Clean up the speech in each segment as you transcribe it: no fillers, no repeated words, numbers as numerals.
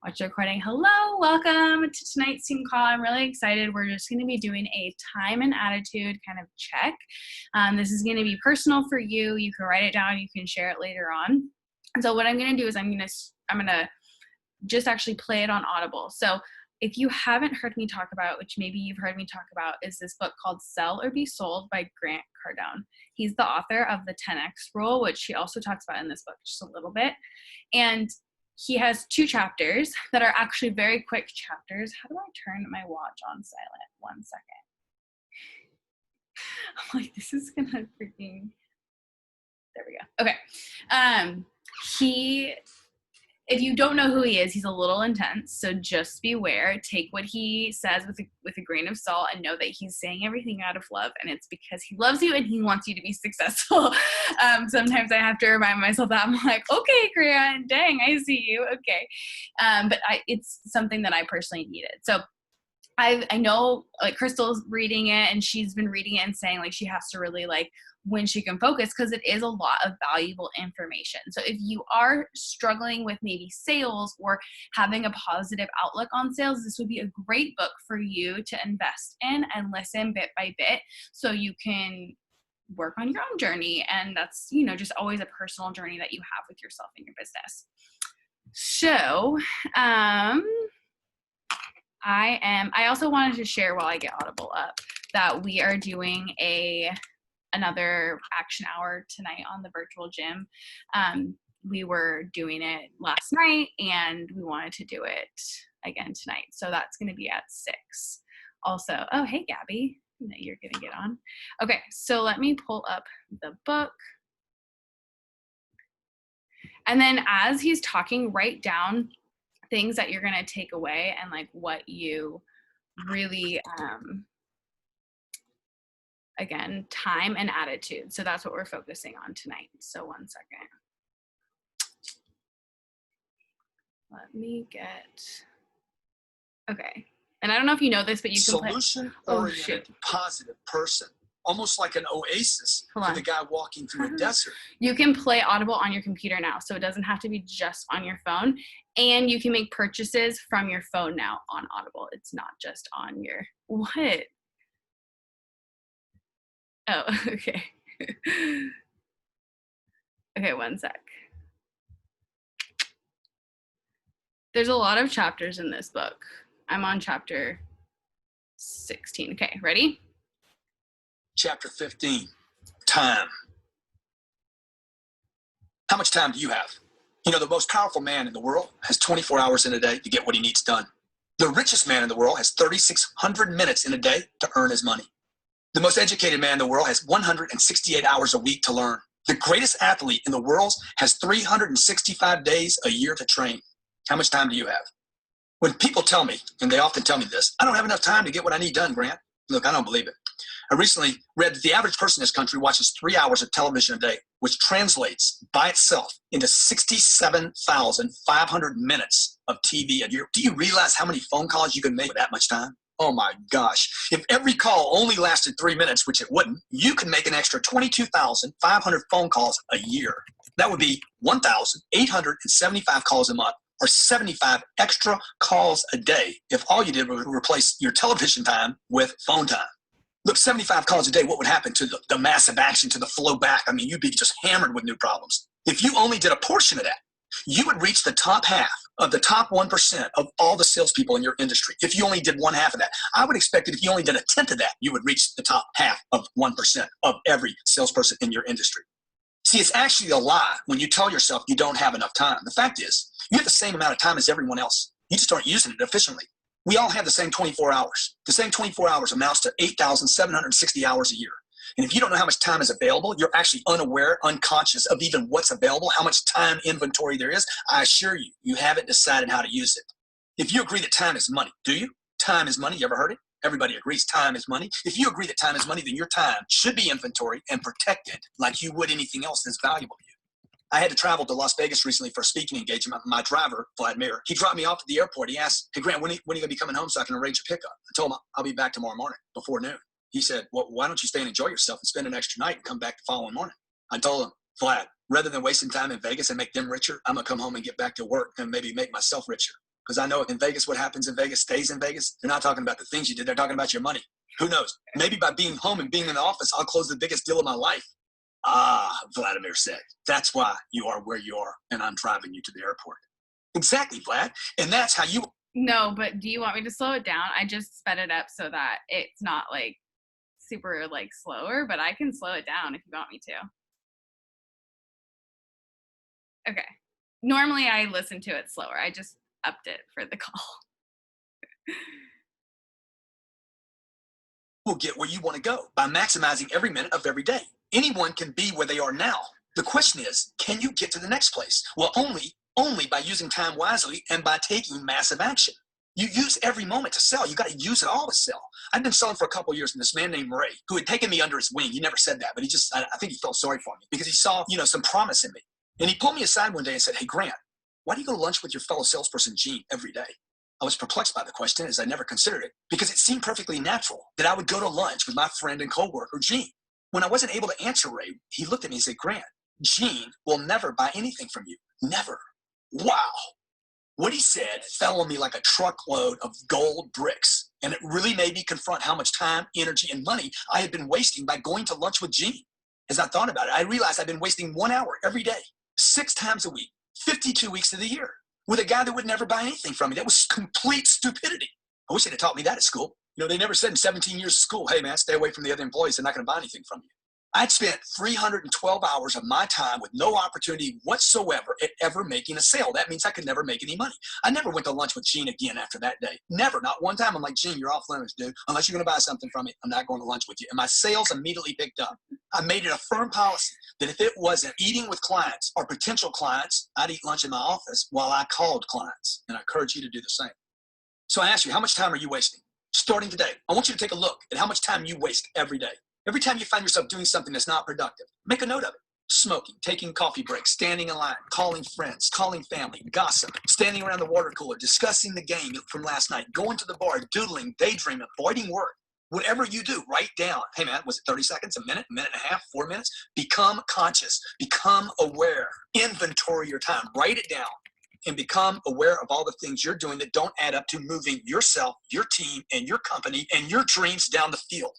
Watch the recording. Hello, welcome to tonight's team call. I'm really excited. We're just going to be doing a time and attitude kind of check. This is going to be personal for you. You can write it down. You can share it later on. And so what I'm going to do is I'm going to just actually play it on Audible. So if you haven't heard me talk about, which maybe you've heard me talk about, is this book called Sell or Be Sold by Grant Cardone. He's the author of the 10X Rule, which he also talks about in this book just a little bit. And he has 2 chapters that are actually very quick chapters. How do I turn my watch on silent? 1 second. I'm like, this is gonna freaking, there we go. Okay. If you don't know who he is, he's a little intense, so just beware. Take what he says with a grain of salt and know that he's saying everything out of love, and it's because he loves you and he wants you to be successful. Sometimes I have to remind myself that. I'm like, okay, Grant, dang, I see you, okay. But it's something that I personally needed. So I know, like, Crystal's reading it, and she's been reading it and saying, like, she has to really, like, when she can focus, because it is a lot of valuable information. So if you are struggling with maybe sales or having a positive outlook on sales, this would be a great book for you to invest in and listen bit by bit so you can work on your own journey. And that's, just always a personal journey that you have with yourself and your business. So, I also wanted to share while I get Audible up that we are doing another action hour tonight on the virtual gym. We were doing it last night and we wanted to do it again tonight. So that's going to be at 6. Also, oh, hey, Gabby, you're going to get on. Okay, so let me pull up the book. And then as he's talking, write down things that you're going to take away and like what you really, again, time and attitude. So that's what we're focusing on tonight. So 1 second. Let me okay. And I don't know if you know this, but you can solution-oriented, positive person, almost like an oasis for the guy walking through a desert. You can play Audible on your computer now, so it doesn't have to be just on your phone. And you can make purchases from your phone now on Audible. It's not just on your, what? Oh, okay. Okay, 1 sec. There's a lot of chapters in this book. I'm on chapter 16. Okay, ready? Chapter 15, time. How much time do you have? The most powerful man in the world has 24 hours in a day to get what he needs done. The richest man in the world has 3,600 minutes in a day to earn his money. The most educated man in the world has 168 hours a week to learn. The greatest athlete in the world has 365 days a year to train. How much time do you have? When people tell me, and they often tell me this, I don't have enough time to get what I need done, Grant. Look, I don't believe it. I recently read that the average person in this country watches 3 hours of television a day, which translates by itself into 67,500 minutes of TV a year. Do you realize how many phone calls you can make with that much time? Oh my gosh. If every call only lasted 3 minutes, which it wouldn't, you could make an extra 22,500 phone calls a year. That would be 1,875 calls a month, or 75 extra calls a day if all you did was replace your television time with phone time. Look, 75 calls a day, what would happen to the massive action, to the flow back? I mean, you'd be just hammered with new problems. If you only did a portion of that, you would reach the top half of the top 1% of all the salespeople in your industry. If you only did 1/2 of that, I would expect that if you only did 1/10 of that, you would reach the top half of 1% of every salesperson in your industry. See, it's actually a lie when you tell yourself you don't have enough time. The fact is, you have the same amount of time as everyone else. You just aren't using it efficiently. We all have the same 24 hours. The same 24 hours amounts to 8,760 hours a year. And if you don't know how much time is available, you're actually unaware, unconscious of even what's available, how much time inventory there is. I assure you, you haven't decided how to use it. If you agree that time is money, do you? Time is money. You ever heard it? Everybody agrees time is money. If you agree that time is money, then your time should be inventory and protected like you would anything else that's valuable to you. I had to travel to Las Vegas recently for a speaking engagement. My driver, Vladimir, he dropped me off at the airport. He asked, hey, Grant, when are you going to be coming home so I can arrange a pickup? I told him I'll be back tomorrow morning before noon. He said, well, why don't you stay and enjoy yourself and spend an extra night and come back the following morning? I told him, Vlad, rather than wasting time in Vegas and make them richer, I'm going to come home and get back to work and maybe make myself richer. Because I know in Vegas, what happens in Vegas stays in Vegas. They're not talking about the things you did. They're talking about your money. Who knows? Maybe by being home and being in the office, I'll close the biggest deal of my life. Ah, Vladimir said, that's why you are where you are, and I'm driving you to the airport. Exactly, Vlad. And that's how you. No, but do you want me to slow it down? I just sped it up so that it's not like super like slower, but I can slow it down if you want me to. Okay. Normally I listen to it slower. I just upped it for the call. Will get where you want to go by maximizing every minute of every day. Anyone can be where they are now. The question is, can you get to the next place? Well, only by using time wisely and by taking massive action. You use every moment to sell. You got to use it all to sell. I've been selling for a couple of years, and this man named Ray, who had taken me under his wing, he never said that, but I think he felt sorry for me because he saw, some promise in me. And he pulled me aside one day and said, hey, Grant, why do you go to lunch with your fellow salesperson, Gene, every day? I was perplexed by the question as I never considered it because it seemed perfectly natural that I would go to lunch with my friend and coworker, Gene. When I wasn't able to answer Ray, he looked at me and said, Grant, Gene will never buy anything from you. Never. Wow. What he said fell on me like a truckload of gold bricks, and it really made me confront how much time, energy, and money I had been wasting by going to lunch with Gene. As I thought about it, I realized I'd been wasting 1 hour every day, 6 times a week, 52 weeks of the year, with a guy that would never buy anything from me. That was complete stupidity. I wish they'd have taught me that at school. They never said in 17 years of school, hey, man, stay away from the other employees. They're not going to buy anything from you. I'd spent 312 hours of my time with no opportunity whatsoever at ever making a sale. That means I could never make any money. I never went to lunch with Gene again after that day. Never, not one time. I'm like, Gene, you're off limits, dude. Unless you're going to buy something from me, I'm not going to lunch with you. And my sales immediately picked up. I made it a firm policy that if it wasn't eating with clients or potential clients, I'd eat lunch in my office while I called clients. And I encourage you to do the same. So I ask you, how much time are you wasting? Starting today, I want you to take a look at how much time you waste every day. Every time you find yourself doing something that's not productive, make a note of it. Smoking, taking coffee breaks, standing in line, calling friends, calling family, gossip, standing around the water cooler, discussing the game from last night, going to the bar, doodling, daydreaming, avoiding work. Whatever you do, write down. Hey, man, was it 30 seconds, a minute and a half, 4 minutes? Become conscious. Become aware. Inventory your time. Write it down and become aware of all the things you're doing that don't add up to moving yourself, your team, and your company and your dreams down the field.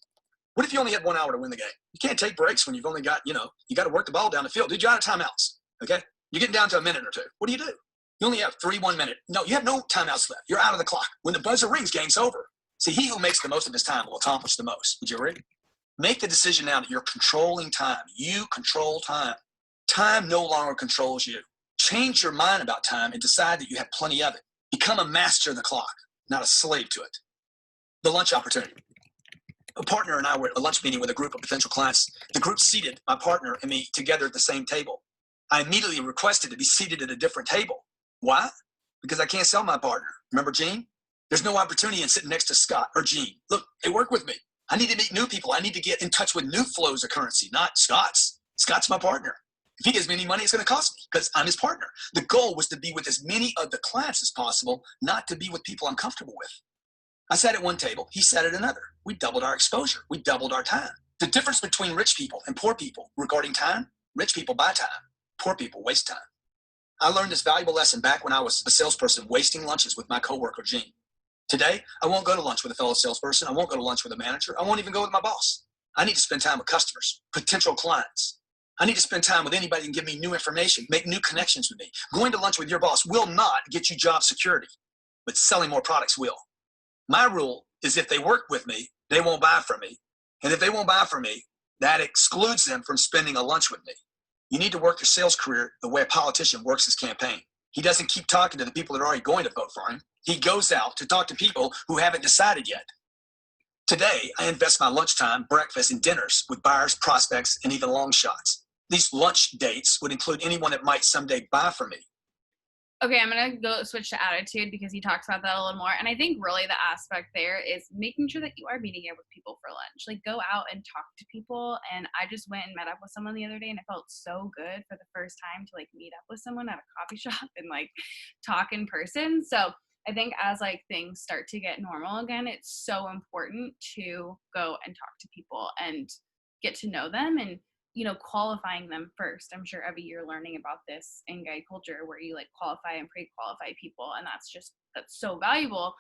What if you only had 1 hour to win the game? You can't take breaks when you've only got, you got to work the ball down the field. Dude, you're out of timeouts, okay? You're getting down to a minute or two. What do? You only have 3 1-minute. No, you have no timeouts left. You're out of the clock. When the buzzer rings, game's over. See, he who makes the most of his time will accomplish the most. Would you agree? Make the decision now that you're controlling time. You control time. Time no longer controls you. Change your mind about time and decide that you have plenty of it. Become a master of the clock, not a slave to it. The lunch opportunity. A partner and I were at a lunch meeting with a group of potential clients. The group seated my partner and me together at the same table. I immediately requested to be seated at a different table. Why? Because I can't sell my partner. Remember Gene? There's no opportunity in sitting next to Scott or Gene. Look, they work with me. I need to meet new people. I need to get in touch with new flows of currency, not Scott's. Scott's my partner. If he gives me any money, it's going to cost me because I'm his partner. The goal was to be with as many of the clients as possible, not to be with people I'm comfortable with. I sat at one table. He sat at another. We doubled our exposure. We doubled our time. The difference between rich people and poor people regarding time, rich people buy time. Poor people waste time. I learned this valuable lesson back when I was a salesperson wasting lunches with my coworker, Gene. Today, I won't go to lunch with a fellow salesperson. I won't go to lunch with a manager. I won't even go with my boss. I need to spend time with customers, potential clients. I need to spend time with anybody who can give me new information, make new connections with me. Going to lunch with your boss will not get you job security, but selling more products will. My rule is if they work with me, they won't buy from me. And if they won't buy from me, that excludes them from spending a lunch with me. You need to work your sales career the way a politician works his campaign. He doesn't keep talking to the people that are already going to vote for him. He goes out to talk to people who haven't decided yet. Today, I invest my lunchtime, breakfast, and dinners with buyers, prospects, and even long shots. These lunch dates would include anyone that might someday buy from me. Okay, I'm going to go switch to attitude because he talks about that a little more. And I think really the aspect there is making sure that you are meeting up with people for lunch. Like go out and talk to people. And I just went and met up with someone the other day and it felt so good for the first time to like meet up with someone at a coffee shop and like talk in person. So I think as like things start to get normal again, it's so important to go and talk to people and get to know them and qualifying them first. I'm sure every year learning about this in guide culture where you like qualify and pre-qualify people. And that's so valuable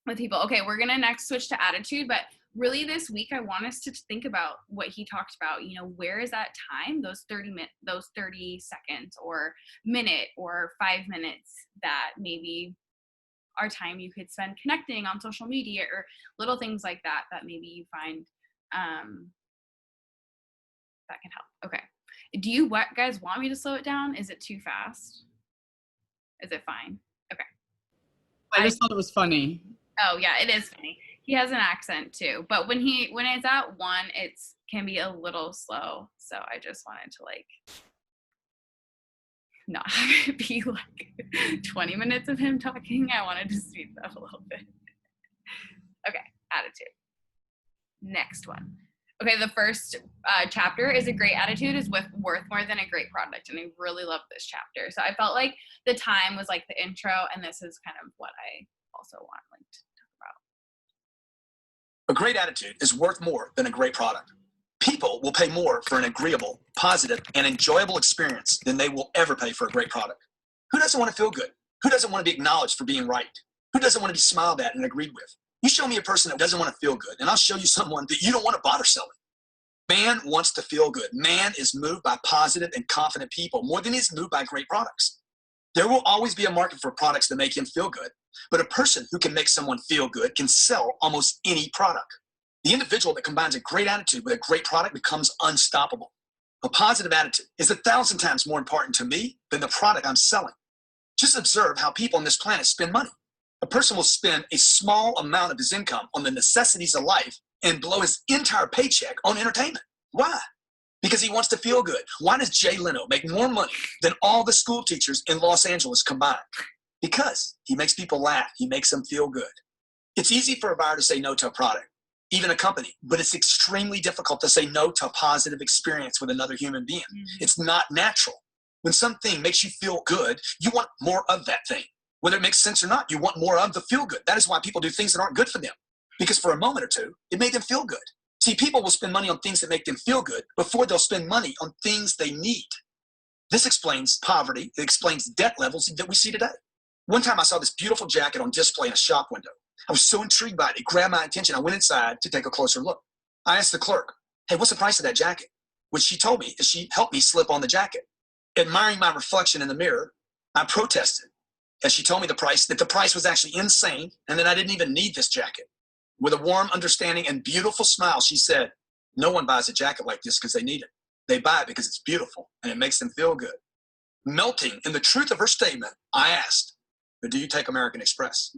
with people. Okay, we're gonna next switch to attitude, but really this week I want us to think about what he talked about. Where is that time, those 30 seconds or minute or 5 minutes that maybe are time you could spend connecting on social media or little things like that maybe you find that can help. Okay. Do you guys want me to slow it down? Is it too fast? Is it fine? Okay. I just thought it was funny. Oh yeah, it is funny. He has an accent too, but when it's at 1, it's can be a little slow. So I just wanted to like not have it be like 20 minutes of him talking. I wanted to speed that up a little bit. Okay, attitude. Next one. Okay, the first chapter is a great attitude is worth more than a great product, and I really love this chapter. So I felt like the time was like the intro, and this is kind of what I also want like to talk about. A great attitude is worth more than a great product. People will pay more for an agreeable, positive, and enjoyable experience than they will ever pay for a great product. Who doesn't want to feel good? Who doesn't want to be acknowledged for being right? Who doesn't want to be smiled at and agreed with? You show me a person that doesn't want to feel good, and I'll show you someone that you don't want to bother selling. Man wants to feel good. Man is moved by positive and confident people more than he's moved by great products. There will always be a market for products that make him feel good, but a person who can make someone feel good can sell almost any product. The individual that combines a great attitude with a great product becomes unstoppable. A positive attitude is 1,000 times more important to me than the product I'm selling. Just observe how people on this planet spend money. A person will spend a small amount of his income on the necessities of life and blow his entire paycheck on entertainment. Why? Because he wants to feel good. Why does Jay Leno make more money than all the school teachers in Los Angeles combined? Because he makes people laugh. He makes them feel good. It's easy for a buyer to say no to a product, even a company, but it's extremely difficult to say no to a positive experience with another human being. Mm-hmm. It's not natural. When something makes you feel good, you want more of that thing. Whether it makes sense or not, you want more of the feel good. That is why people do things that aren't good for them, because for a moment or two, it made them feel good. See, people will spend money on things that make them feel good before they'll spend money on things they need. This explains poverty. It explains debt levels that we see today. One time I saw this beautiful jacket on display in a shop window. I was so intrigued by it. It grabbed my attention. I went inside to take a closer look. I asked the clerk, hey, what's the price of that jacket? Which she told me as she helped me slip on the jacket. Admiring my reflection in the mirror, I protested as she told me that the price was actually insane and that I didn't even need this jacket. With a warm understanding and beautiful smile, she said, no one buys a jacket like this because they need it. They buy it because it's beautiful and it makes them feel good. Melting in the truth of her statement, I asked, but do you take American Express?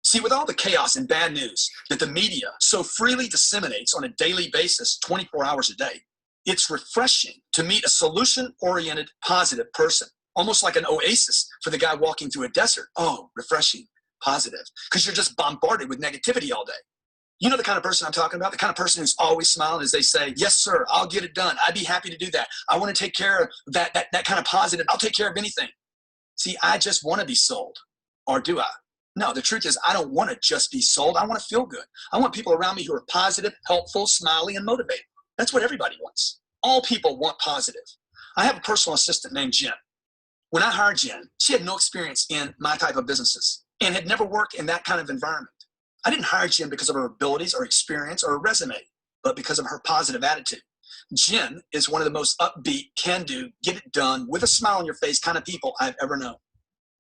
See, with all the chaos and bad news that the media so freely disseminates on a daily basis, 24 hours a day, it's refreshing to meet a solution-oriented, positive person, almost like an oasis for the guy walking through a desert. Oh, refreshing, positive, because you're just bombarded with negativity all day. You know the kind of person I'm talking about? The kind of person who's always smiling as they say, yes, sir, I'll get it done. I'd be happy to do that. I want to take care of that kind of positive. I'll take care of anything. See, I just want to be sold. Or do I? No, the truth is I don't want to just be sold. I want to feel good. I want people around me who are positive, helpful, smiley, and motivated. That's what everybody wants. All people want positive. I have a personal assistant named Jen. When I hired Jen, she had no experience in my type of businesses and had never worked in that kind of environment. I didn't hire Jen because of her abilities or experience or her resume, but because of her positive attitude. Jen is one of the most upbeat, can-do, get it done, with a smile on your face kind of people I've ever known.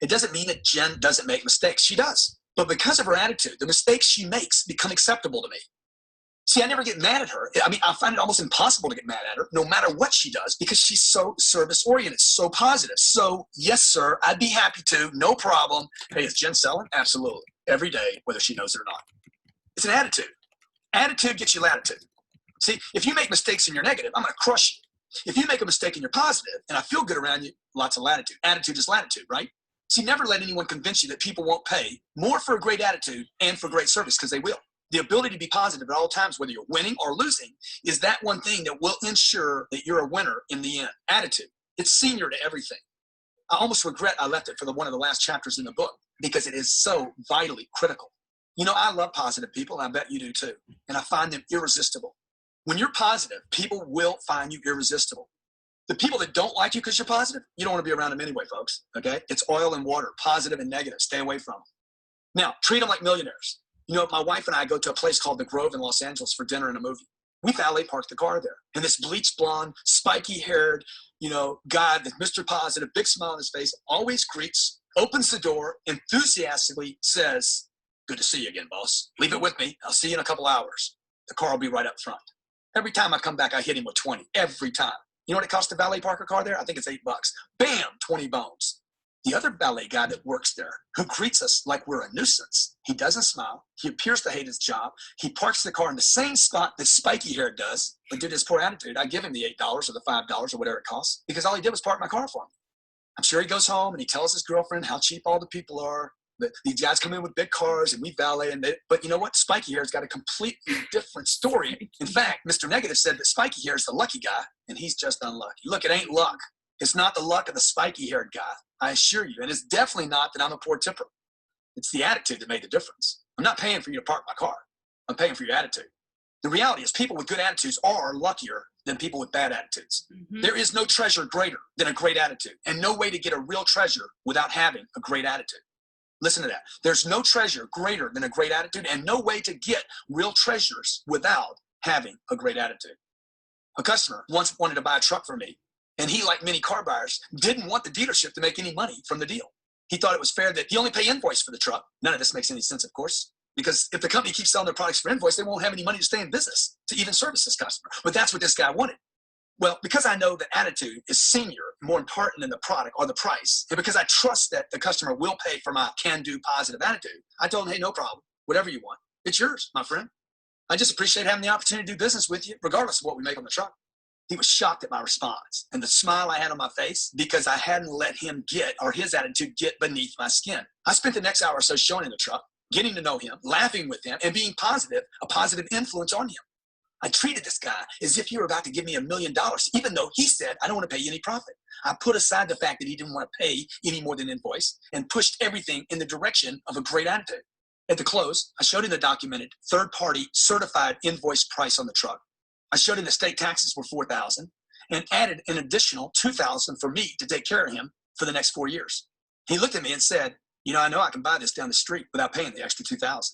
It doesn't mean that Jen doesn't make mistakes. She does. But because of her attitude, the mistakes she makes become acceptable to me. See, I never get mad at her. I mean, I find it almost impossible to get mad at her, no matter what she does, because she's so service-oriented, so positive. So, yes, sir, I'd be happy to, no problem. Hey, is Jen selling? Absolutely. Every day, whether she knows it or not. It's an attitude. Attitude gets you latitude. See, if you make mistakes and you're negative, I'm going to crush you. If you make a mistake and you're positive, and I feel good around you, lots of latitude. Attitude is latitude, right? See, never let anyone convince you that people won't pay more for a great attitude and for great service, because they will. The ability to be positive at all times, whether you're winning or losing, is that one thing that will ensure that you're a winner in the end. Attitude. It's senior to everything. I almost regret I left it for one of the last chapters in the book because it is so vitally critical. You know, I love positive people, and I bet you do too. And I find them irresistible. When you're positive, people will find you irresistible. The people that don't like you because you're positive, you don't want to be around them anyway, folks. Okay? It's oil and water, positive and negative. Stay away from them. Now, treat them like millionaires. You know, my wife and I go to a place called the Grove in Los Angeles for dinner and a movie. We valet parked the car there. And this bleached blonde, spiky haired, guy that's Mr. Positive, big smile on his face, always greets, opens the door, enthusiastically says, "Good to see you again, boss. Leave it with me. I'll see you in a couple hours. The car will be right up front." Every time I come back, I hit him with 20. Every time. You know what it costs to valet park a car there? I think it's $8. Bam, 20 bones. The other valet guy that works there, who greets us like we're a nuisance, he doesn't smile. He appears to hate his job. He parks the car in the same spot that spiky hair does. But due to his poor attitude, I give him the $8 or the $5 or whatever it costs, because all he did was park my car for me. I'm sure he goes home and he tells his girlfriend how cheap all the people are. These guys come in with big cars and we valet. But you know what? Spiky hair's got a completely different story. In fact, Mr. Negative said that spiky hair is the lucky guy, and he's just unlucky. Look, it ain't luck. It's not the luck of the spiky-haired guy, I assure you. And it's definitely not that I'm a poor tipper. It's the attitude that made the difference. I'm not paying for you to park my car. I'm paying for your attitude. The reality is people with good attitudes are luckier than people with bad attitudes. Mm-hmm. There is no treasure greater than a great attitude, and no way to get a real treasure without having a great attitude. Listen to that. There's no treasure greater than a great attitude, and no way to get real treasures without having a great attitude. A customer once wanted to buy a truck from me, and he, like many car buyers, didn't want the dealership to make any money from the deal. He thought it was fair that he only pay invoice for the truck. None of this makes any sense, of course, because if the company keeps selling their products for invoice, they won't have any money to stay in business to even service this customer. But that's what this guy wanted. Well, because I know that attitude is senior, more important than the product or the price, and because I trust that the customer will pay for my can-do positive attitude, I told him, hey, no problem. Whatever you want. It's yours, my friend. I just appreciate having the opportunity to do business with you, regardless of what we make on the truck. He was shocked at my response and the smile I had on my face because I hadn't let him his attitude get beneath my skin. I spent the next hour or so showing him the truck, getting to know him, laughing with him, and being positive, a positive influence on him. I treated this guy as if he were about to give me $1 million, even though he said, I don't want to pay you any profit. I put aside the fact that he didn't want to pay any more than invoice and pushed everything in the direction of a great attitude. At the close, I showed him the documented third-party certified invoice price on the truck. I showed him the state taxes were $4,000 and added an additional $2,000 for me to take care of him for the next 4 years. He looked at me and said, I know I can buy this down the street without paying the extra $2,000.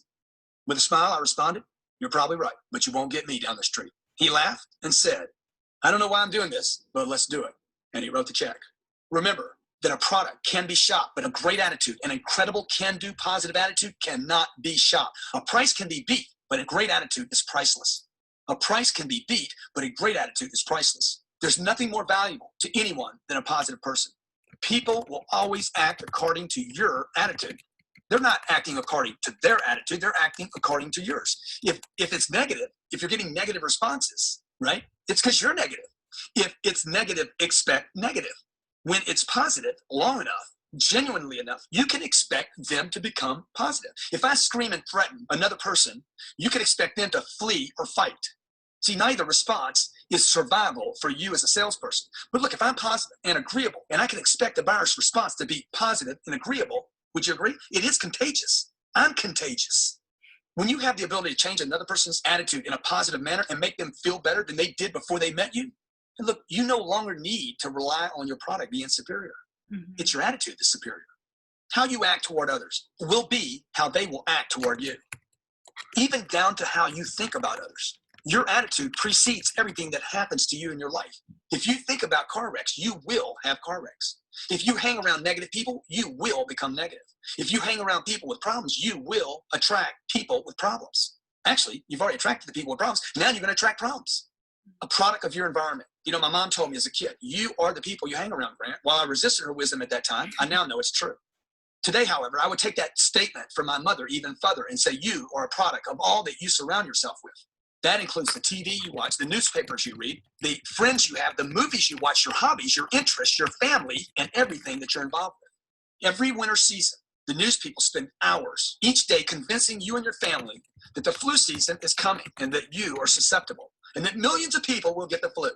With a smile, I responded, you're probably right, but you won't get me down the street. He laughed and said, I don't know why I'm doing this, but let's do it. And he wrote the check. Remember that a product can be shopped, but a great attitude, an incredible can-do positive attitude cannot be shopped. A price can be beat, but a great attitude is priceless. A price can be beat, but a great attitude is priceless. There's nothing more valuable to anyone than a positive person. People will always act according to your attitude. They're not acting according to their attitude. They're acting according to yours. If it's negative, if you're getting negative responses, right, it's because you're negative. If it's negative, expect negative. When it's positive long enough, genuinely enough, you can expect them to become positive. If I scream and threaten another person, you can expect them to flee or fight. See, neither response is survival for you as a salesperson. But look, if I'm positive and agreeable, and I can expect the buyer's response to be positive and agreeable, would you agree? It is contagious. I'm contagious. When you have the ability to change another person's attitude in a positive manner and make them feel better than they did before they met you, and look, you no longer need to rely on your product being superior. Mm-hmm. It's your attitude that's superior. How you act toward others will be how they will act toward you, even down to how you think about others. Your attitude precedes everything that happens to you in your life. If you think about car wrecks, you will have car wrecks. If you hang around negative people, you will become negative. If you hang around people with problems, you will attract people with problems. Actually, you've already attracted the people with problems. Now you're going to attract problems. A product of your environment. My mom told me as a kid, you are the people you hang around, Grant. While I resisted her wisdom at that time, I now know it's true. Today, however, I would take that statement from my mother even further and say you are a product of all that you surround yourself with. That includes the TV you watch, the newspapers you read, the friends you have, the movies you watch, your hobbies, your interests, your family, and everything that you're involved with. Every winter season, the news people spend hours each day convincing you and your family that the flu season is coming and that you are susceptible and that millions of people will get the flu.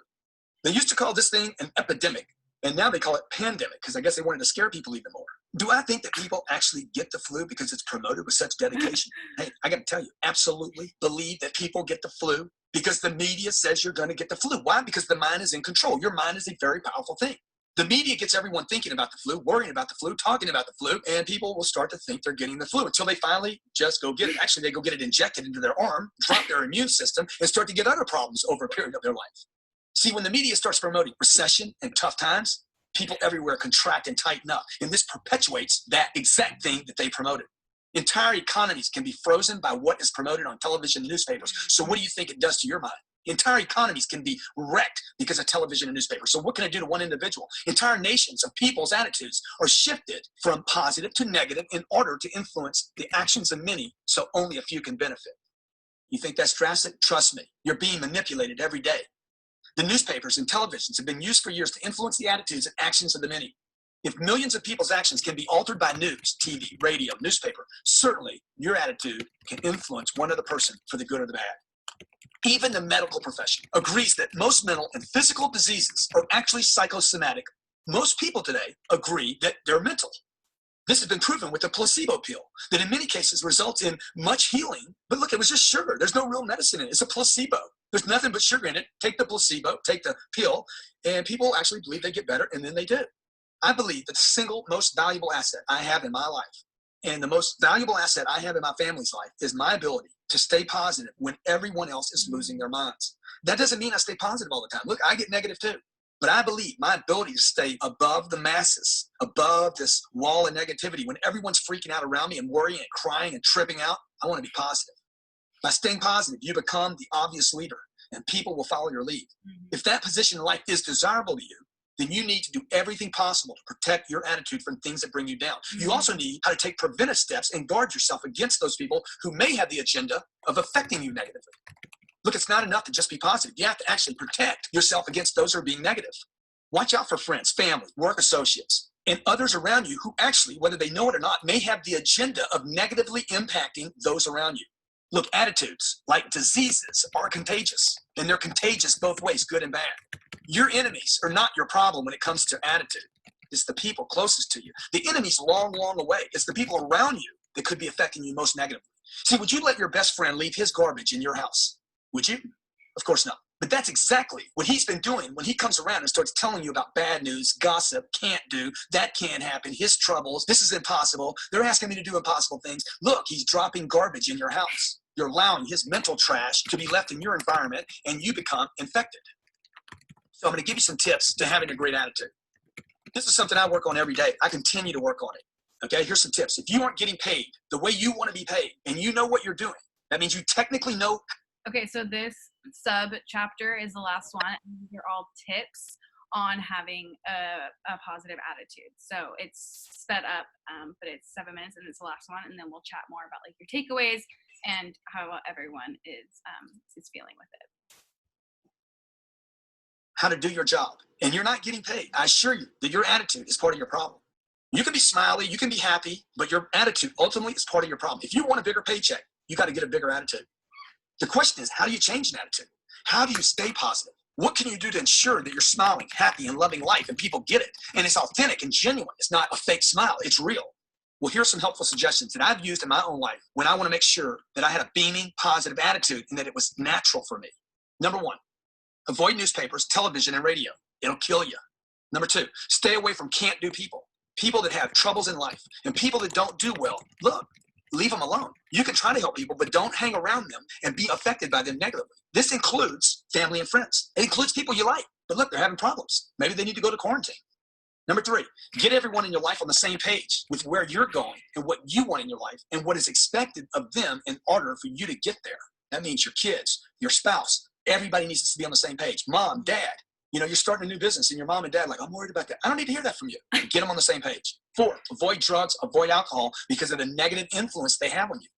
They used to call this thing an epidemic, and now they call it pandemic because I guess they wanted to scare people even more. Do I think that people actually get the flu because it's promoted with such dedication? Hey, I got to tell you, absolutely believe that people get the flu Because the media says you're going to get the flu. Why? Because the mind is in control. Your mind is a very powerful thing. The media gets everyone thinking about the flu, worrying about the flu, talking about the flu, and people will start to think they're getting the flu until they finally just go get it. Actually, they go get it injected into their arm, drop their immune system, and start to get other problems over a period of their life. See, when the media starts promoting recession and tough times, people everywhere contract and tighten up, and this perpetuates that exact thing that they promoted. Entire economies can be frozen by what is promoted on television and newspapers. So what do you think it does to your mind? Entire economies can be wrecked because of television and newspapers. So what can it do to one individual? Entire nations of people's attitudes are shifted from positive to negative in order to influence the actions of many, so only a few can benefit. You think that's drastic? Trust me, you're being manipulated every day. The newspapers and televisions have been used for years to influence the attitudes and actions of the many. If millions of people's actions can be altered by news, TV, radio, newspaper, certainly your attitude can influence one other person for the good or the bad. Even the medical profession agrees that most mental and physical diseases are actually psychosomatic. Most people today agree that they're mental. This has been proven with the placebo pill, that in many cases results in much healing. But look, it was just sugar. There's no real medicine in it. It's a placebo. There's nothing but sugar in it. Take the placebo, take the pill, and people actually believe they get better, and then they do. I believe that the single most valuable asset I have in my life, and the most valuable asset I have in my family's life, is my ability to stay positive when everyone else is losing their minds. That doesn't mean I stay positive all the time. Look, I get negative too. But I believe my ability to stay above the masses, above this wall of negativity, when everyone's freaking out around me and worrying and crying and tripping out, I want to be positive. By staying positive, you become the obvious leader, and people will follow your lead. If that position in life is desirable to you, then you need to do everything possible to protect your attitude from things that bring you down. You also need how to take preventive steps and guard yourself against those people who may have the agenda of affecting you negatively. Look, it's not enough to just be positive. You have to actually protect yourself against those who are being negative. Watch out for friends, family, work associates, and others around you who actually, whether they know it or not, may have the agenda of negatively impacting those around you. Look, attitudes, like diseases, are contagious, and they're contagious both ways, good and bad. Your enemies are not your problem when it comes to attitude. It's the people closest to you. The enemy's long, long away. It's the people around you that could be affecting you most negatively. See, would you let your best friend leave his garbage in your house? Would you? Of course not. But that's exactly what he's been doing when he comes around and starts telling you about bad news, gossip, can't do, that can't happen, his troubles, this is impossible, they're asking me to do impossible things. Look, he's dropping garbage in your house. You're allowing his mental trash to be left in your environment, and you become infected. So I'm going to give you some tips to having a great attitude. This is something I work on every day. I continue to work on it. Okay, here's some tips. If you aren't getting paid the way you want to be paid, and you know what you're doing, that means you technically know. Okay, so this sub chapter is the last one. These are all tips on having a positive attitude. So it's sped up, but it's 7 minutes and it's the last one, and then we'll chat more about like your takeaways and how everyone is feeling with it. How to do your job, and you're not getting paid. I assure you that your attitude is part of your problem. You can be smiley, you can be happy, but your attitude ultimately is part of your problem. If you want a bigger paycheck, you got to get a bigger attitude. The question is, how do you change an attitude? How do you stay positive? What can you do to ensure that you're smiling, happy, and loving life, and people get it? And it's authentic and genuine. It's not a fake smile. It's real. Well, here's some helpful suggestions that I've used in my own life when I want to make sure that I had a beaming, positive attitude and that it was natural for me. Number one, avoid newspapers, television, and radio. It'll kill you. Number two, stay away from can't-do people. People that have troubles in life and people that don't do well. Look, leave them alone. You can try to help people, but don't hang around them and be affected by them negatively. This includes family and friends. It includes people you like, but look, they're having problems. Maybe they need to go to quarantine. Number three, get everyone in your life on the same page with where you're going and what you want in your life and what is expected of them in order for you to get there. That means your kids, your spouse, everybody needs to be on the same page. Mom, dad, you're starting a new business and your mom and dad are like, I'm worried about that. I don't need to hear that from you. Get them on the same page. Four, avoid drugs, avoid alcohol because of the negative influence they have on you.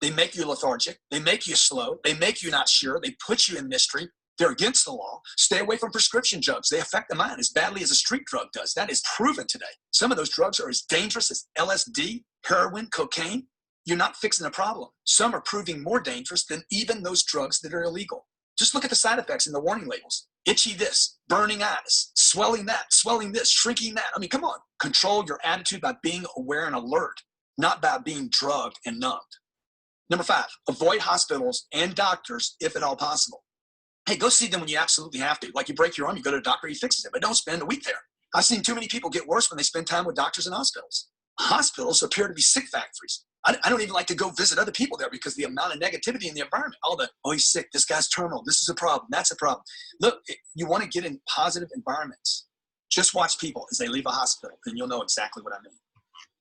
They make you lethargic. They make you slow. They make you not sure. They put you in mystery. They're against the law. Stay away from prescription drugs. They affect the mind as badly as a street drug does. That is proven today. Some of those drugs are as dangerous as LSD, heroin, cocaine. You're not fixing the problem. Some are proving more dangerous than even those drugs that are illegal. Just look at the side effects in the warning labels. Itchy this, burning eyes, swelling that, swelling this, shrinking that. I mean, come on. Control your attitude by being aware and alert, not by being drugged and numbed. Number five, avoid hospitals and doctors if at all possible. Hey, go see them when you absolutely have to. Like you break your arm, you go to a doctor, he fixes it, but don't spend a week there. I've seen too many people get worse when they spend time with doctors and hospitals. Hospitals appear to be sick factories. I don't even like to go visit other people there because the amount of negativity in the environment, all the, oh, he's sick, this guy's terminal, this is a problem, that's a problem. Look, you want to get in positive environments. Just watch people as they leave a hospital, and you'll know exactly what I mean.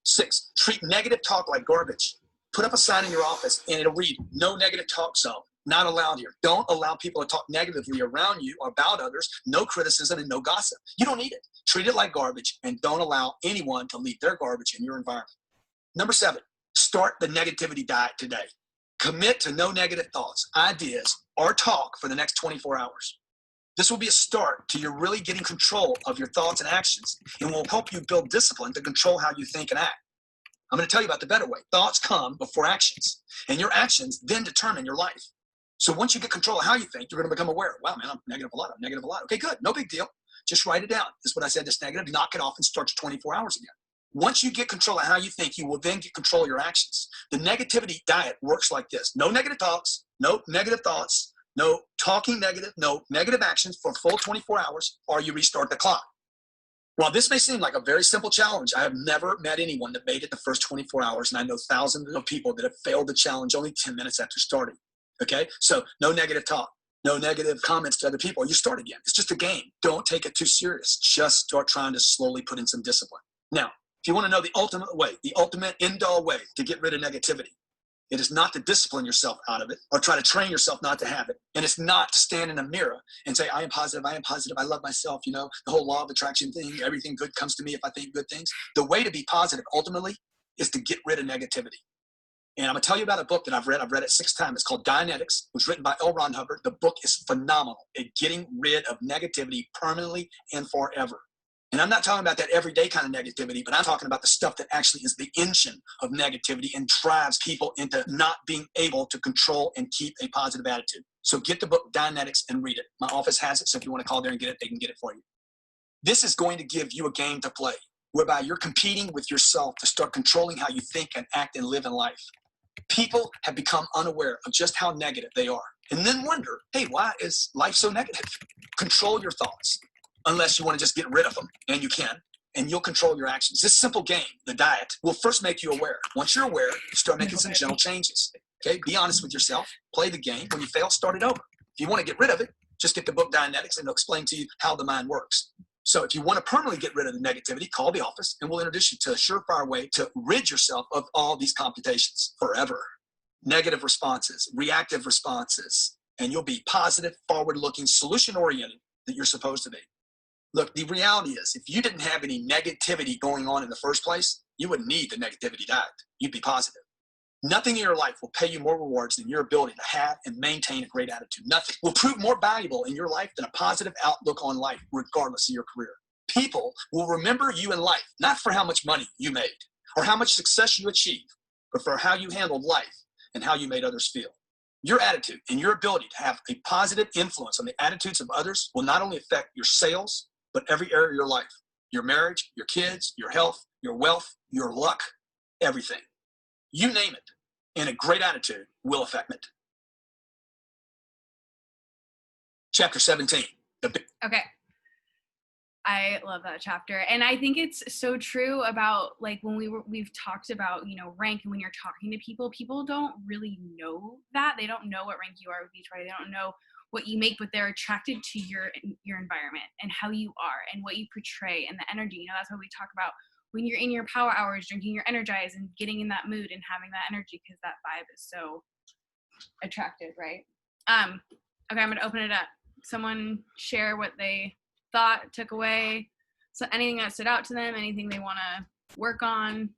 6, treat negative talk like garbage. Put up a sign in your office, and it'll read, no negative talk zone. Not allowed here. Don't allow people to talk negatively around you or about others. No criticism and no gossip. You don't need it. Treat it like garbage, and don't allow anyone to leave their garbage in your environment. Number 7, start the negativity diet today. Commit to no negative thoughts, ideas, or talk for the next 24 hours. This will be a start to you really getting control of your thoughts and actions, and will help you build discipline to control how you think and act. I'm going to tell you about the better way. Thoughts come before actions, and your actions then determine your life. So once you get control of how you think, you're going to become aware. Wow, man, I'm negative a lot. I'm negative a lot. Okay, good. No big deal. Just write it down. This is what I said, this negative. Knock it off and start your 24 hours again. Once you get control of how you think, you will then get control of your actions. The negativity diet works like this. No negative talks, no negative thoughts, no talking negative, no negative actions for a full 24 hours, or you restart the clock. While this may seem like a very simple challenge, I have never met anyone that made it the first 24 hours, and I know thousands of people that have failed the challenge only 10 minutes after starting. Okay, so no negative talk, no negative comments to other people. You start again. It's just a game. Don't take it too serious. Just start trying to slowly put in some discipline. Now, if you want to know the ultimate way, the ultimate end-all way to get rid of negativity, it is not to discipline yourself out of it or try to train yourself not to have it. And it's not to stand in a mirror and say, I am positive, I love myself, you know, the whole law of attraction thing, everything good comes to me if I think good things. The way to be positive ultimately is to get rid of negativity. And I'm going to tell you about a book that I've read. I've read it 6 times. It's called Dianetics. It was written by L. Ron Hubbard. The book is phenomenal at getting rid of negativity permanently and forever. And I'm not talking about that everyday kind of negativity, but I'm talking about the stuff that actually is the engine of negativity and drives people into not being able to control and keep a positive attitude. So get the book Dianetics and read it. My office has it, so if you want to call there and get it, they can get it for you. This is going to give you a game to play, whereby you're competing with yourself to start controlling how you think and act and live in life. People have become unaware of just how negative they are, and then wonder, hey, why is life so negative? Control your thoughts, unless you want to just get rid of them, and you can, and you'll control your actions. This simple game, the diet, will first make you aware. Once you're aware, you start making some gentle changes. Okay, be honest with yourself, play the game. When you fail, start it over. If you want to get rid of it, just get the book Dianetics, and it'll explain to you how the mind works. So if you want to permanently get rid of the negativity, call the office, and we'll introduce you to a surefire way to rid yourself of all these computations forever. Negative responses, reactive responses, and you'll be positive, forward-looking, solution-oriented that you're supposed to be. Look, the reality is, if you didn't have any negativity going on in the first place, you wouldn't need the negativity diet. You'd be positive. Nothing in your life will pay you more rewards than your ability to have and maintain a great attitude. Nothing will prove more valuable in your life than a positive outlook on life, regardless of your career. People will remember you in life, not for how much money you made or how much success you achieved, but for how you handled life and how you made others feel. Your attitude and your ability to have a positive influence on the attitudes of others will not only affect your sales, but every area of your life, your marriage, your kids, your health, your wealth, your luck, everything. You name it, and a great attitude will affect it. Chapter 17. Okay. I love that chapter. And I think it's so true about like when we've talked about, you know, rank, and when you're talking to people, people don't really know that. They don't know what rank you are with each other. They don't know what you make, but they're attracted to your environment and how you are and what you portray and the energy. You know, that's what we talk about when you're in your power hours, drinking your Energize and getting in that mood and having that energy, because that vibe is so attractive, right? Okay, I'm gonna open it up. Someone share what they thought, took away, so anything that stood out to them, anything they want to work on,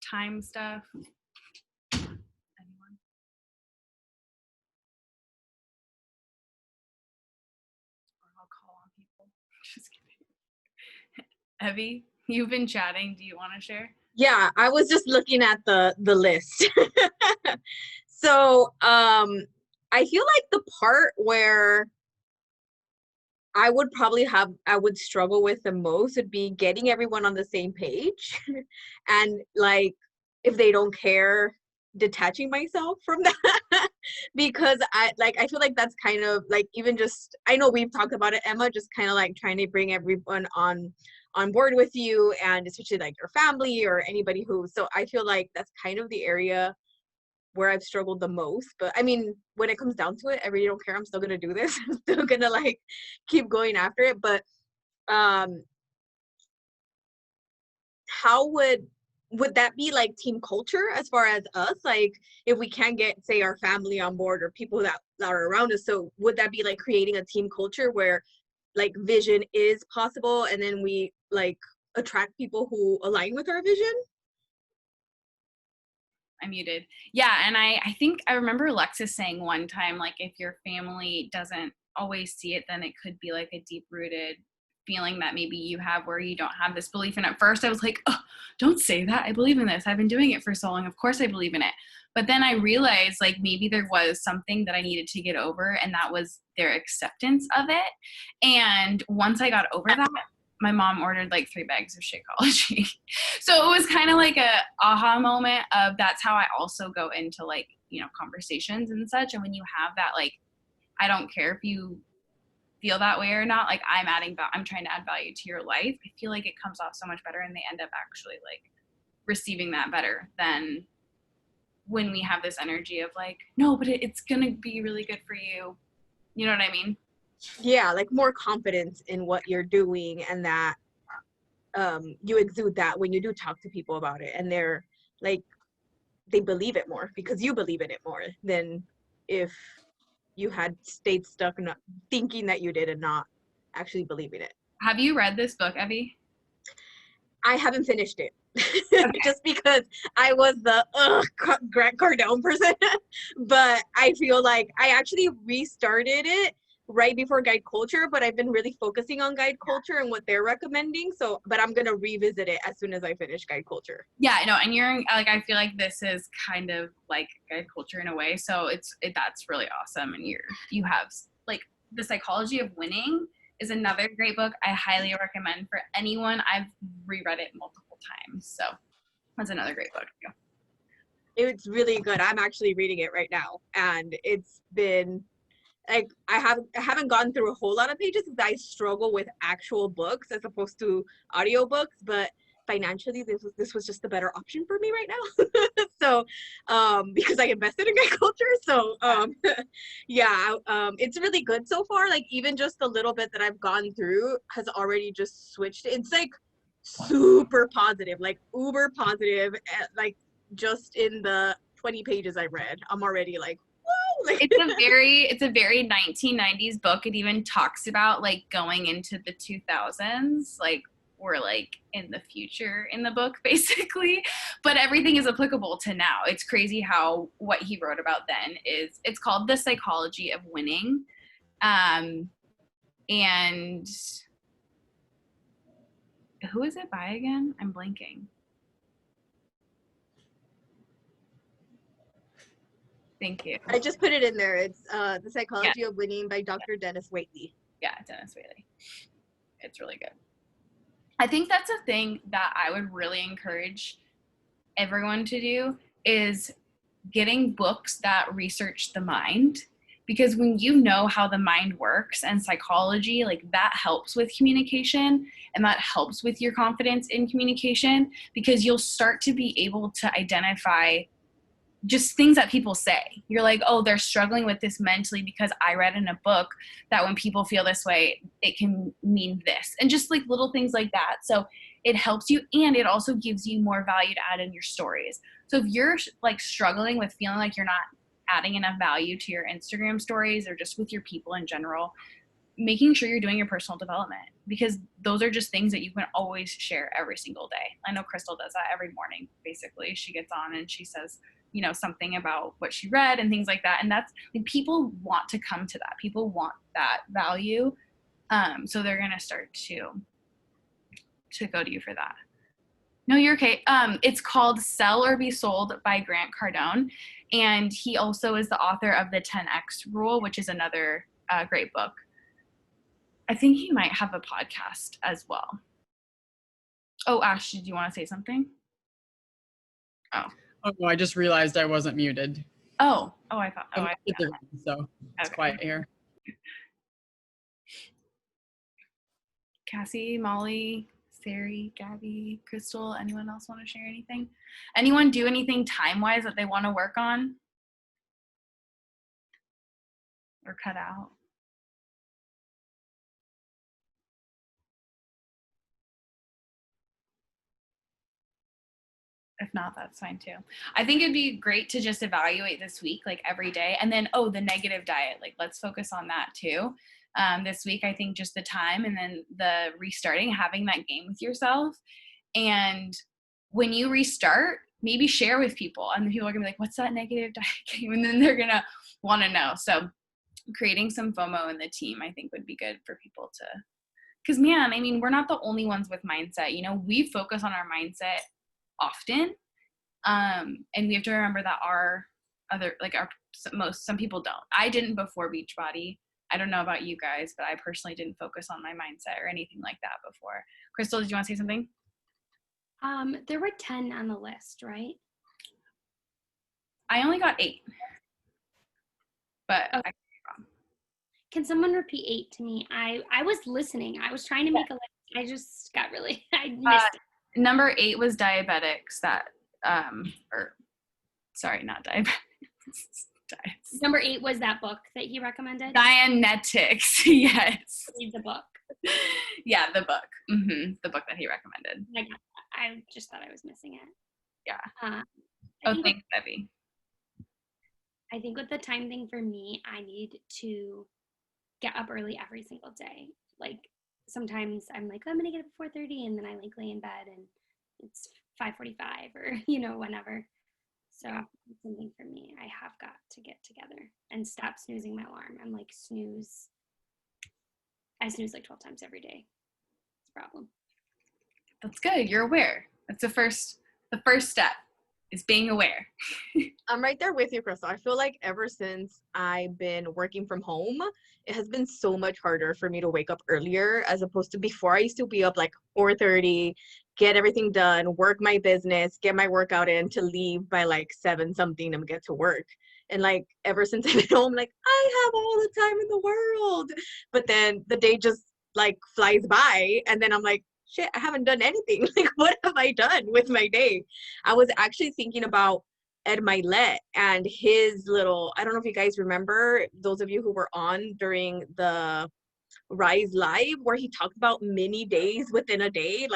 time stuff. Anyone? Or I'll call on people. Just kidding. Evie, you've been chatting. Do you want to share? Yeah, I was just looking at the list. So I feel like the part where I would struggle with the most would be getting everyone on the same page. And like, if they don't care, detaching myself from that because I feel like that's kind of like, even just, I know we've talked about it, Emma, just kind of like trying to bring everyone on board with you, and especially like your family or anybody who, so I feel like that's kind of the area where I've struggled the most. But I mean, when it comes down to it, I really don't care. I'm still gonna do this. I'm still gonna like keep going after it. But um how would that be like team culture as far as us? Like if we can't get, say, our family on board or people that are around us, so would that be like creating a team culture where like vision is possible and then we like attract people who align with our vision? I muted. Yeah, and I think I remember Alexis saying one time, like, if your family doesn't always see it, then it could be like a deep rooted feeling that maybe you have where you don't have this belief. And at first I was like, oh, don't say that. I believe in this. I've been doing it for so long. Of course I believe in it. But then I realized like maybe there was something that I needed to get over, and that was their acceptance of it. And once I got over that, my mom ordered like 3 bags of Shakeology. So it was kind of like a aha moment of that's how I also go into like, you know, conversations and such. And when you have that, like, I don't care if you feel that way or not, like I'm trying to add value to your life. I feel like it comes off so much better, and they end up actually like receiving that better than when we have this energy of like, no, but it's going to be really good for you. You know what I mean? Yeah, like more confidence in what you're doing, and that you exude that when you do talk to people about it, and they're like, they believe it more because you believe in it more than if you had stayed stuck not thinking that you did and not actually believing it. Have you read this book, Evie? I haven't finished it. Okay. Just because I was the Grant Cardone person. But I feel like I actually restarted it right before Guide Culture, but I've been really focusing on Guide Culture and what they're recommending. So, but I'm gonna revisit it as soon as I finish Guide Culture. Yeah, no, and you're like, I feel like this is kind of like guide culture in a way. So that's really awesome. And you have like The Psychology of Winning is another great book I highly recommend for anyone. I've reread it multiple times. So that's another great book too. It's really good. I'm actually reading it right now, and it's been like I haven't gone through a whole lot of pages because I struggle with actual books as opposed to audiobooks, but financially this was just a better option for me right now. So because I invested in Guide Culture. So yeah, it's really good so far. Like even just the little bit that I've gone through has already just switched. It's like super positive, like uber positive, like just in the 20 pages I read, I'm already like, whoa. Like, It's a very 1990s book. It even talks about like going into the 2000s, like we're like in the future in the book basically, but everything is applicable to now. It's crazy how what he wrote about then it's called The Psychology of Winning. And who is it by again? I'm blanking. Thank you. I just put it in there. It's The Yeah. Psychology of Winning by Dr. Dennis Waitley. Yeah, Dennis Whaley. It's really good. I think that's a thing that I would really encourage everyone to do is getting books that research the mind, because when you know how the mind works and psychology, like that helps with communication, and that helps with your confidence in communication, because you'll start to be able to identify just things that people say. You're like, oh, they're struggling with this mentally because I read in a book that when people feel this way, it can mean this. And just like little things like that. So it helps you, and it also gives you more value to add in your stories. So if you're like struggling with feeling like you're not adding enough value to your Instagram stories or just with your people in general, making sure you're doing your personal development, because those are just things that you can always share every single day. I know Crystal does that every morning. Basically, she gets on and she says, you know, something about what she read and things like that. And that's like, people want to come to that. People want that value. So they're going to start to go to you for that. No, you're okay. It's called Sell or Be Sold by Grant Cardone. And he also is the author of the 10X Rule, which is another great book. I think he might have a podcast as well. Oh, Ash, did you want to say something? Oh. Oh, no, I just realized I wasn't muted. I thought, I'm not muted, so it's okay. quiet here. Cassie, Molly, Sari, Gabby, Crystal, anyone else want to share anything? Anyone do anything time-wise that they want to work on? Or cut out? If not, that's fine too. I think it'd be great to just evaluate this week, like every day. And then, the negative diet, like let's focus on that too. This week, I think just the time and then the restarting, having that game with yourself. And when you restart, maybe share with people. And people are gonna be like, what's that negative diet game? And then they're gonna want to know. So creating some FOMO in the team, I think would be good for people to, because man, I mean, we're not the only ones with mindset. We focus on our mindset often. And we have to remember that some people don't. I didn't before Beachbody. I don't know about you guys, but I personally didn't focus on my mindset or anything like that before. Crystal, did you want to say something? There were 10 on the list, right? I only got 8. But okay. Can someone repeat 8 to me? I was listening. I was trying to make a list. I just got I missed it. Number 8 was diabetics sorry, not diabetics. Number 8 was that book that he recommended? Dianetics, yes. Read the book. Yeah, the book. Mm-hmm. The book that he recommended. I just thought I was missing it. Yeah. Thanks, Debbie. I think with the time thing for me, I need to get up early every single day. Like sometimes I'm like, I'm gonna get up at 4:30, and then I like lay in bed and it's 5:45 or whenever. So it's something for me. I have got to get together and stop snoozing my alarm. I'm like I snooze like 12 times every day. It's a problem. That's good. You're aware. That's the first step is being aware. I'm right there with you, Crystal. I feel like ever since I've been working from home, it has been so much harder for me to wake up earlier as opposed to before. I used to be up like 4:30, get everything done, work my business, get my workout in to leave by like 7 something and get to work. And like ever since I've been home, like I have all the time in the world. But then the day just like flies by and then I'm like, shit, I haven't done anything. Like, what have I done with my day? I was actually thinking about Ed Milet and his little, I don't know if you guys remember, those of you who were on during the Rise Live, where he talked about mini days within a day,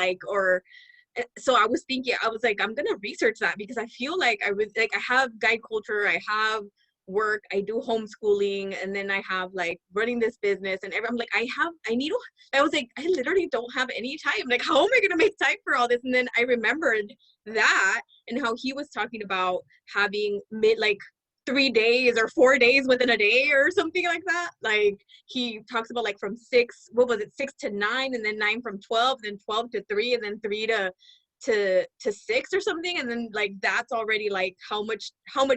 so I was thinking, I was like, I'm going to research that because I feel like I have guide culture, I have work, I do homeschooling, and then I have like running this business and I'm like, I was like, I literally don't have any time. Like, how am I going to make time for all this? And then I remembered that and how he was talking about having 3 days or 4 days within a day or something like that. Like he talks about like from 6 to 9 and then 9 from 12, then 12 to 3 and then 3 to 6 or something. And then like that's already like how much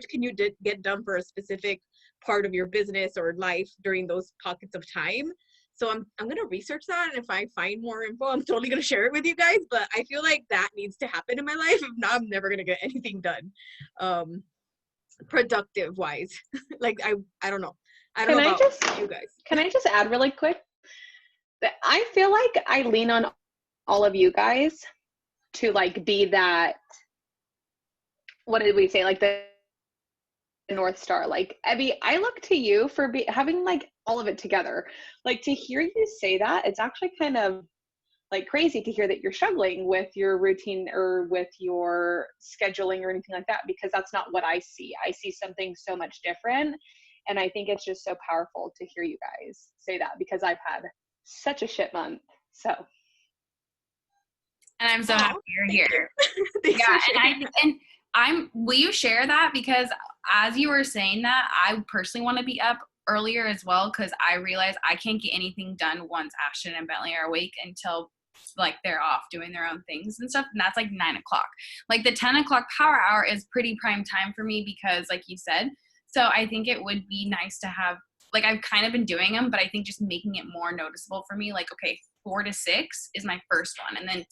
can you get done for a specific part of your business or life during those pockets of time. So I'm going to research that, and if I find more info, I'm totally going to share it with you guys. But I feel like that needs to happen in my life. If not, I'm never going to get anything done. Productive wise. Like I don't know. I don't know about you guys. Can I just add really quick that I feel like I lean on all of you guys to like be that, what did we say, like the North Star. Like Abby, I look to you for having like all of it together. Like to hear you say that, it's actually kind of like crazy to hear that you're struggling with your routine or with your scheduling or anything like that, because that's not what I see. I see something so much different. And I think it's just so powerful to hear you guys say that, because I've had such a shit month. So. And I'm so happy you're here. Yeah, will you share that? Because as you were saying that, I personally want to be up earlier as well, because I realize I can't get anything done once Ashton and Bentley are awake until like they're off doing their own things and stuff, and that's like 9 o'clock. Like the 10 o'clock power hour is pretty prime time for me because like you said, so I think it would be nice to have, like I've kind of been doing them, but I think just making it more noticeable for me, like okay, 4 to 6 is my first one, and then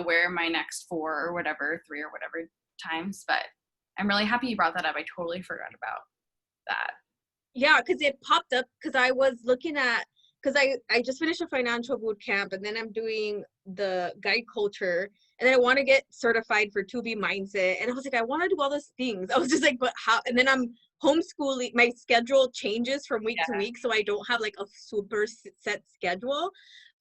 where are my next 4 or whatever, 3 or whatever times. But I'm really happy you brought that up. I totally forgot about that. Yeah, because it popped up because I was looking at, because I just finished a financial boot camp, and then I'm doing the guide culture, and then I want to get certified for 2B mindset, and I was like, I want to do all those things. I was just like, but how? And then I'm homeschooling. My schedule changes from week to week, so I don't have like a super set schedule.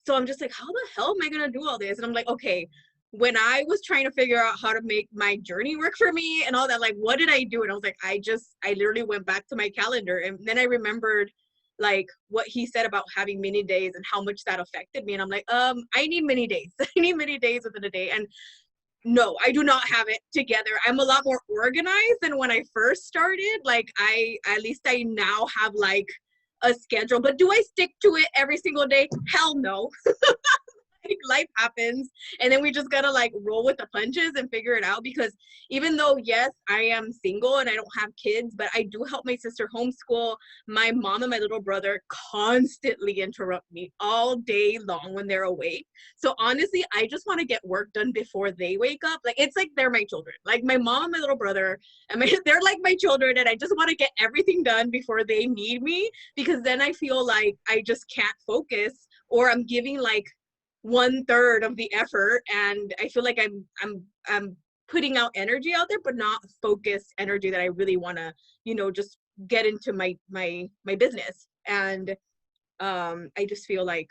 So I'm just like, how the hell am I gonna do all this? And I'm like, okay, when I was trying to figure out how to make my journey work for me and all that, like, what did I do? And I was like, I literally went back to my calendar, and then I remembered like what he said about having mini days and how much that affected me. And I'm like, I need mini days. I need mini days within a day. And no, I do not have it together. I'm a lot more organized than when I first started. Like at least I now have like a schedule, but do I stick to it every single day? Hell no. Life happens, and then we just gotta like roll with the punches and figure it out. Because even though, yes, I am single and I don't have kids, but I do help my sister homeschool. My mom and my little brother constantly interrupt me all day long when they're awake. So honestly, I just want to get work done before they wake up. Like, it's like they're my children. Like, my mom and my little brother, and they're like my children, and I just want to get everything done before they need me, because then I feel like I just can't focus, or I'm giving like 1/3 of the effort, and I feel like I'm putting out energy out there, but not focused energy that I really want to, just get into my business. And I just feel like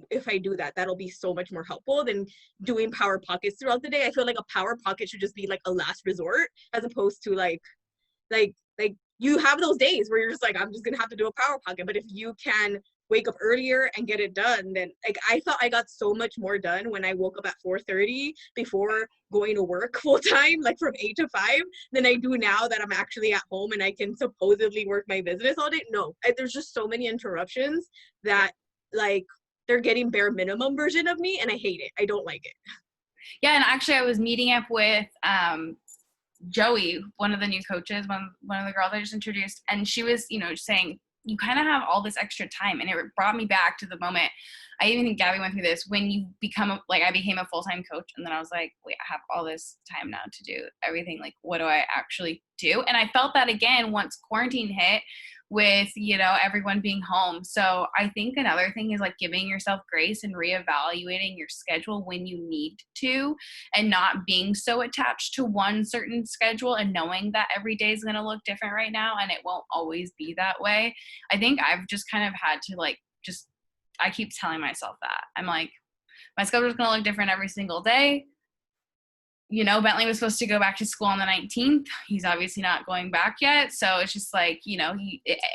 if I do that, that'll be so much more helpful than doing power pockets throughout the day. I feel like a power pocket should just be like a last resort, as opposed to like you have those days where you're just like, I'm just gonna have to do a power pocket. But if you can wake up earlier and get it done, then like I thought I got so much more done when I woke up at 4:30 before going to work full time, like from 8 to 5, than I do now that I'm actually at home and I can supposedly work my business all day. No, there's just so many interruptions that like they're getting bare minimum version of me, and I hate it. I don't like it. Yeah, and actually I was meeting up with Joey, one of the new coaches, one of the girls I just introduced, and she was, saying you kind of have all this extra time, and it brought me back to the moment. I even think Gabby went through this when you become I became a full-time coach, and then I was like, wait, I have all this time now to do everything. Like, what do I actually do? And I felt that again once quarantine hit, with everyone being home. So I think another thing is like giving yourself grace and reevaluating your schedule when you need to, and not being so attached to one certain schedule, and knowing that every day is going to look different right now, and it won't always be that way. I think I've just kind of had to I keep telling myself that. I'm like, my schedule is going to look different every single day. Bentley was supposed to go back to school on the 19th. He's obviously not going back yet. So it's just like,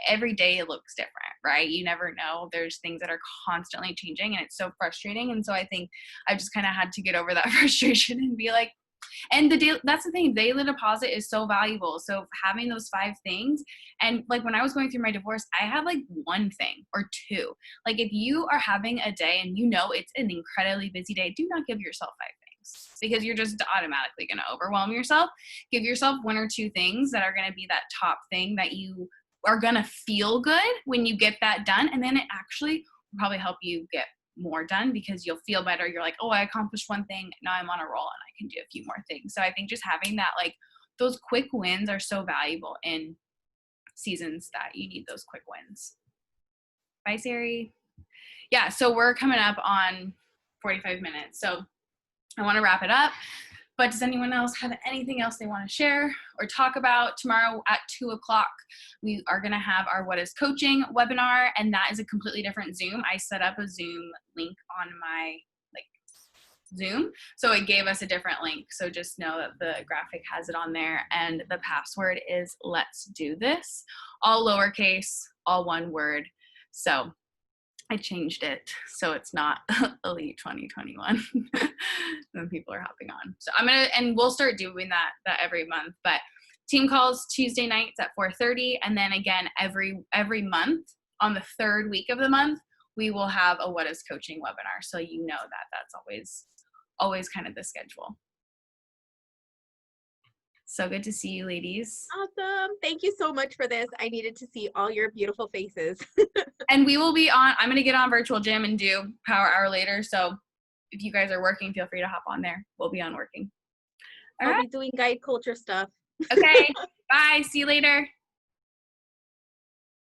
every day it looks different, right? You never know. There's things that are constantly changing, and it's so frustrating. And so I think I just kind of had to get over that frustration and be like, and that's the thing, daily deposit is so valuable. So having those 5 things, and like when I was going through my divorce, I had like 1 thing or 2. Like, if you are having a day and it's an incredibly busy day, do not give yourself 5 things, because you're just automatically going to overwhelm yourself. Give yourself 1 or 2 things that are going to be that top thing that you are going to feel good when you get that done. And then it actually will probably help you get more done, because you'll feel better. You're like, oh, I accomplished 1 thing. Now I'm on a roll and I can do a few more things. So I think just having that, like, those quick wins are so valuable in seasons that you need those quick wins. Bye, Sari. Yeah, so we're coming up on 45 minutes. So I want to wrap it up. But does anyone else have anything else they want to share or talk about? Tomorrow at 2:00, we are going to have our What is Coaching webinar, and that is a completely different Zoom. I set up a Zoom link on my Zoom, so it gave us a different link. So just know that the graphic has it on there, and the password is "Let's Do This," all lowercase, all one word. So I changed it so it's not Elite 2021 when people are hopping on. So and we'll start doing that every month. But team calls Tuesday nights at 4:30, and then again every month on the 3rd week of the month we will have a What is Coaching webinar. So that's always kind of the schedule. So good to see you, ladies. Awesome. Thank you so much for this. I needed to see all your beautiful faces. And we will be on, I'm going to get on Virtual Gym and do Power Hour later. So if you guys are working, feel free to hop on there. We'll be on working. I'll be doing guide culture stuff. Okay. Bye. See you later.